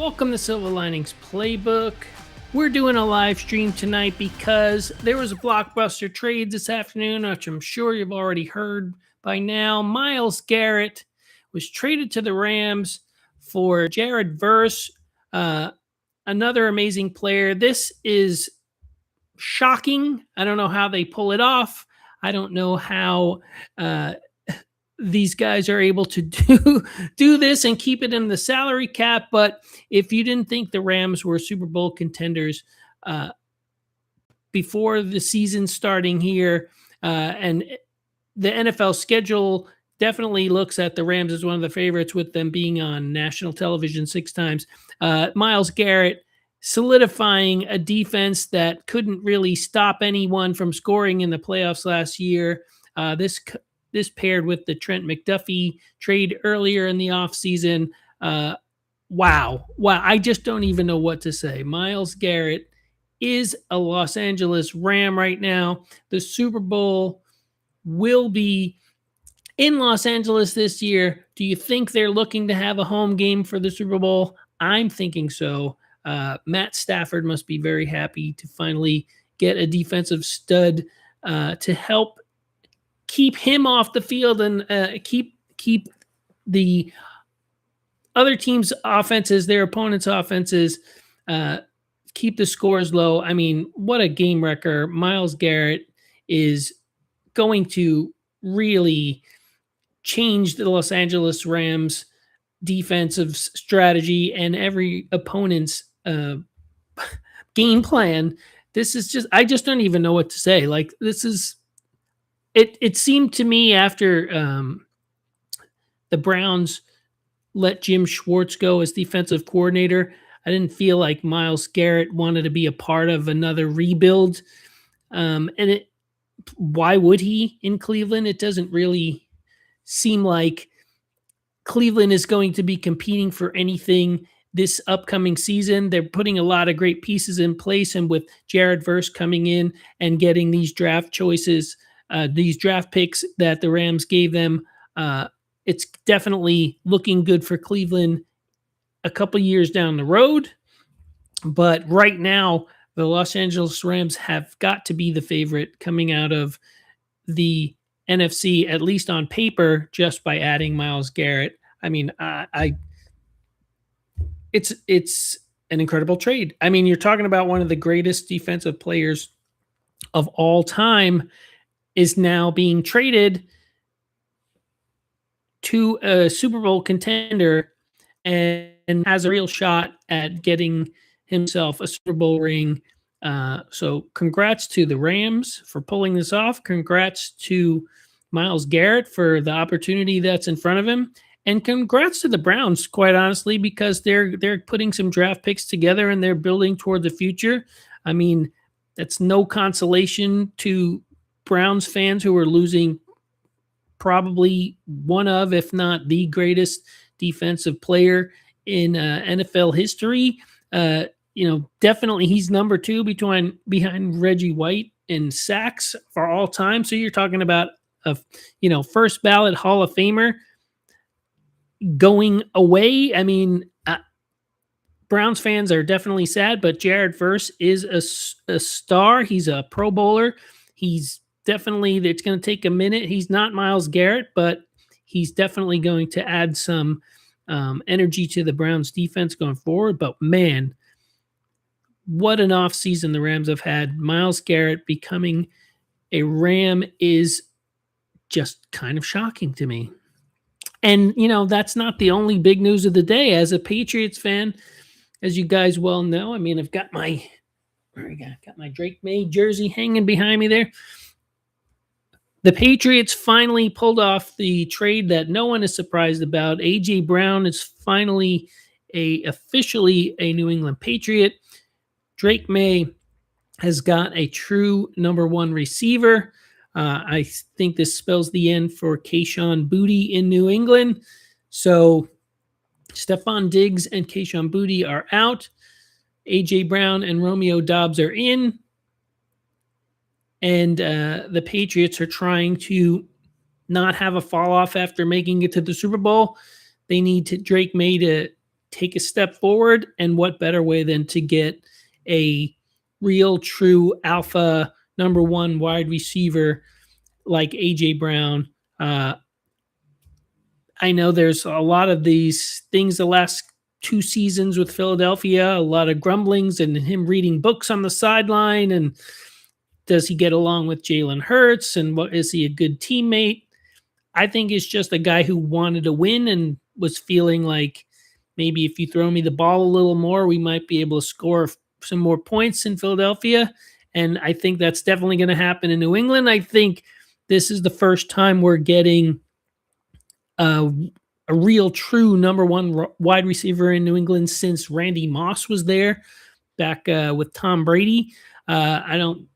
Welcome to Silva Linings Playbook. We're doing a live stream tonight because there was a blockbuster trade this afternoon, which I'm sure you've already heard by now. Myles Garrett was traded to the Rams for Jared Verse, another amazing player. This is shocking. I don't know how they pull it off. I don't know how these guys are able to do this and keep it in the salary cap. But if you didn't think the Rams were Super Bowl contenders before the season starting here, and the NFL schedule definitely looks at the Rams as one of the favorites, with them being on national television 6 times. Myles Garrett solidifying a defense that couldn't really stop anyone from scoring in the playoffs last year. This paired with the Trent McDuffie trade earlier in the offseason. Wow. I just don't even know what to say. Myles Garrett is a Los Angeles Ram right now. The Super Bowl will be in Los Angeles this year. Do you think they're looking to have a home game for the Super Bowl? I'm thinking so. Matt Stafford must be very happy to finally get a defensive stud to help keep him off the field and keep the other team's offenses, their opponents' offenses, keep the scores low. I mean, what a game wrecker. Myles Garrett is going to really change the Los Angeles Rams defensive strategy and every opponent's game plan. This is just, I just don't even know what to say. Like, this is, It seemed to me after the Browns let Jim Schwartz go as defensive coordinator, I didn't feel like Myles Garrett wanted to be a part of another rebuild. Why would he in Cleveland? It doesn't really seem like Cleveland is going to be competing for anything this upcoming season. They're putting a lot of great pieces in place, and with Jared Verse coming in and getting these draft choices, these draft picks that the Rams gave them, it's definitely looking good for Cleveland a couple years down the road. But right now, the Los Angeles Rams have got to be the favorite coming out of the NFC, at least on paper, just by adding Myles Garrett. I mean, it's an incredible trade. I mean, you're talking about one of the greatest defensive players of all time is now being traded to a Super Bowl contender and has a real shot at getting himself a Super Bowl ring. So congrats to the Rams for pulling this off. Congrats to Myles Garrett for the opportunity that's in front of him. And congrats to the Browns, quite honestly, because they're putting some draft picks together and they're building toward the future. I mean, that's no consolation to Browns fans who are losing probably one of, if not the greatest defensive player in NFL history. Definitely he's number 2 behind Reggie White in sacks for all time. So you're talking about a first ballot Hall of Famer going away. I mean, Browns fans are definitely sad, but Jared Verse is a star. He's a Pro Bowler. He's definitely, it's going to take a minute. He's not Myles Garrett, but he's definitely going to add some energy to the Browns defense going forward. But man, what an offseason the Rams have had. Myles Garrett becoming a Ram is just kind of shocking to me. And, that's not the only big news of the day. As a Patriots fan, as you guys well know, I mean, I've got my Drake May jersey hanging behind me there. The Patriots finally pulled off the trade that no one is surprised about. A.J. Brown is finally officially a New England Patriot. Drake May has got a true number 1 receiver. I think this spells the end for Kayshon Boutte in New England. So Stephon Diggs and Kayshon Boutte are out. A.J. Brown and Romeo Doubs are in. And the Patriots are trying to not have a fall off after making it to the Super Bowl. They need Drake May to take a step forward. And what better way than to get a real, true alpha number one wide receiver like A.J. Brown? I know there's a lot of these things the last 2 seasons with Philadelphia, a lot of grumblings and him reading books on the sideline. And does he get along with Jalen Hurts? And what is he a good teammate? I think it's just a guy who wanted to win and was feeling like maybe if you throw me the ball a little more, we might be able to score some more points in Philadelphia. And I think that's definitely going to happen in New England. I think this is the first time we're getting a real true number one wide receiver in New England since Randy Moss was there back with Tom Brady. I'm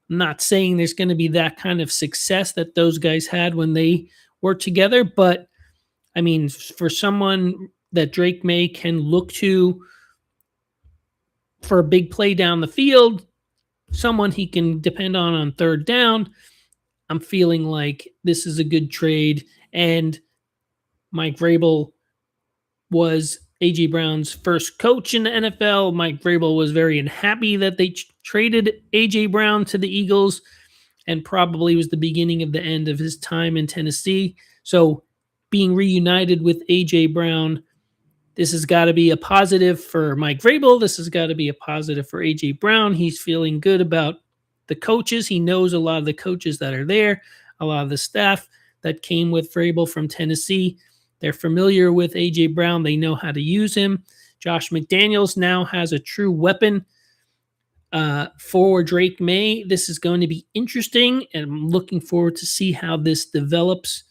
not saying there's going to be that kind of success that those guys had when they were together, but I mean, for someone that Drake May can look to for a big play down the field, someone he can depend on third down, I'm feeling like this is a good trade. And Mike Vrabel was A.J. Brown's first coach in the NFL. Mike Vrabel was very unhappy that they traded A.J. Brown to the Eagles, and probably was the beginning of the end of his time in Tennessee. So being reunited with A.J. Brown, this has got to be a positive for Mike Vrabel. This has got to be a positive for A.J. Brown. He's feeling good about the coaches. He knows a lot of the coaches that are there, a lot of the staff that came with Vrabel from Tennessee. They're familiar with A.J. Brown. They know how to use him. Josh McDaniels now has a true weapon for Drake May. This is going to be interesting, and I'm looking forward to see how this develops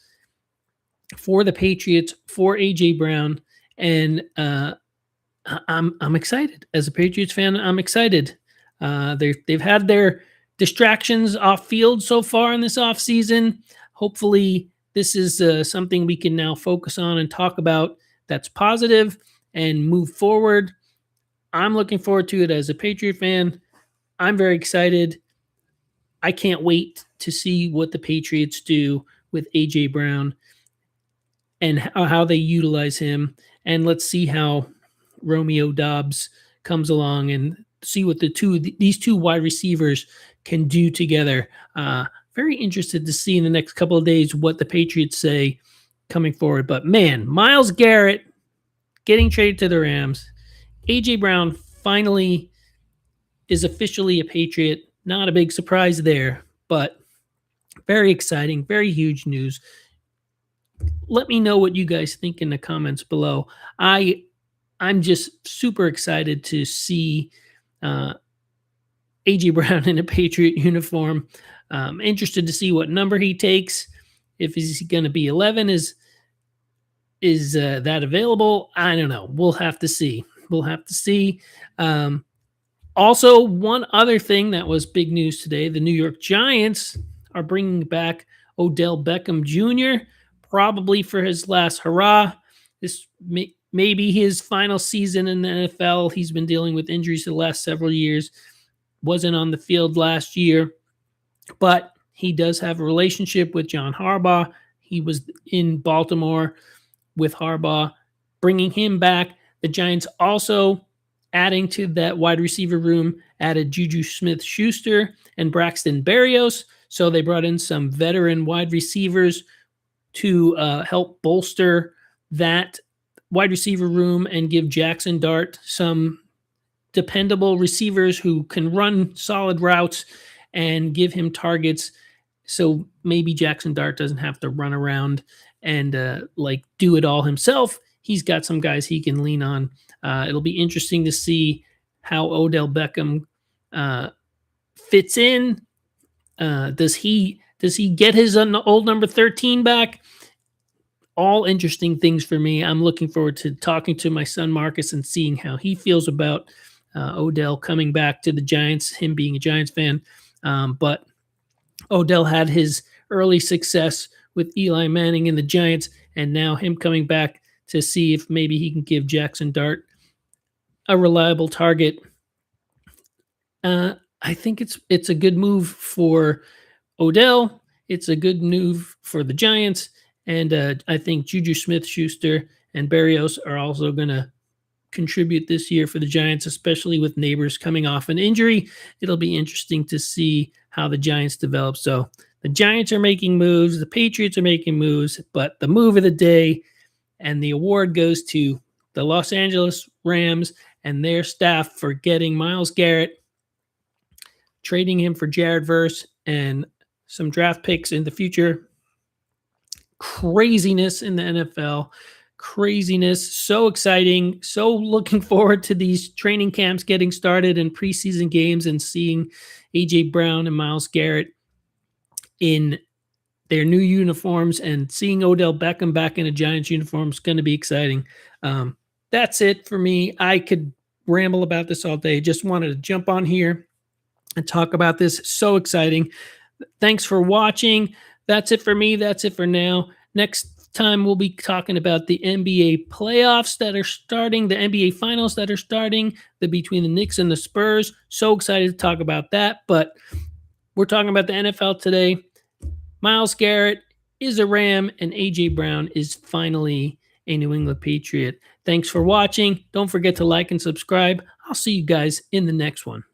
for the Patriots, for A.J. Brown. And I'm excited. As a Patriots fan, I'm excited. They've had their distractions off field so far in this offseason. Hopefully, this is something we can now focus on and talk about that's positive and move forward. I'm looking forward to it as a Patriot fan. I'm very excited. I can't wait to see what the Patriots do with A.J. Brown and how they utilize him. And let's see how Romeo Doubs comes along and see what these two wide receivers can do together. Very interested to see in the next couple of days what the Patriots say coming forward. But man, Myles Garrett getting traded to the Rams. A.J. Brown finally is officially a Patriot. Not a big surprise there, but very exciting, very huge news. Let me know what you guys think in the comments below. I'm just super excited to see A.J. Brown in a Patriot uniform. Interested to see what number he takes. If he's going to be 11, is that available? I don't know. We'll have to see. Also, one other thing that was big news today: the New York Giants are bringing back Odell Beckham Jr., probably for his last hurrah. This may be his final season in the NFL. He's been dealing with injuries the last several years. Wasn't on the field last year, but he does have a relationship with John Harbaugh. He was in Baltimore with Harbaugh, bringing him back. The Giants also, adding to that wide receiver room, added Juju Smith-Schuster and Braxton Berrios. So they brought in some veteran wide receivers to help bolster that wide receiver room and give Jackson Dart some dependable receivers who can run solid routes and give him targets. So maybe Jackson Dart doesn't have to run around and do it all himself. He's got some guys he can lean on. It'll be interesting to see how Odell Beckham fits in. Does he get his old number 13 back? All interesting things for me. I'm looking forward to talking to my son Marcus and seeing how he feels about Odell coming back to the Giants, him being a Giants fan. But Odell had his early success with Eli Manning and the Giants, and now him coming back to see if maybe he can give Jackson Dart a reliable target. I think it's a good move for Odell. It's a good move for the Giants. And I think Juju Smith-Schuster and Berrios are also going to contribute this year for the Giants, especially with Neighbors coming off an injury. It'll be interesting to see how the Giants develop. So the Giants are making moves, the Patriots are making moves, but the move of the day and the award goes to the Los Angeles Rams and their staff for getting Myles Garrett, trading him for Jared Verse and some draft picks in the future. Craziness in the NFL. Craziness. So exciting. So looking forward to these training camps getting started and preseason games and seeing A.J. Brown and Myles Garrett in their new uniforms and seeing Odell Beckham back in a Giants uniform is going to be exciting. That's it for me. I could ramble about this all day. Just wanted to jump on here and talk about this. So exciting. Thanks for watching. That's it for me. That's it for now. Next time, we'll be talking about the NBA playoffs that are starting, the NBA finals that are starting, between the Knicks and the Spurs. So excited to talk about that. But we're talking about the NFL today. Myles Garrett is a Ram, and A.J. Brown is finally a New England Patriot. Thanks for watching. Don't forget to like and subscribe. I'll see you guys in the next one.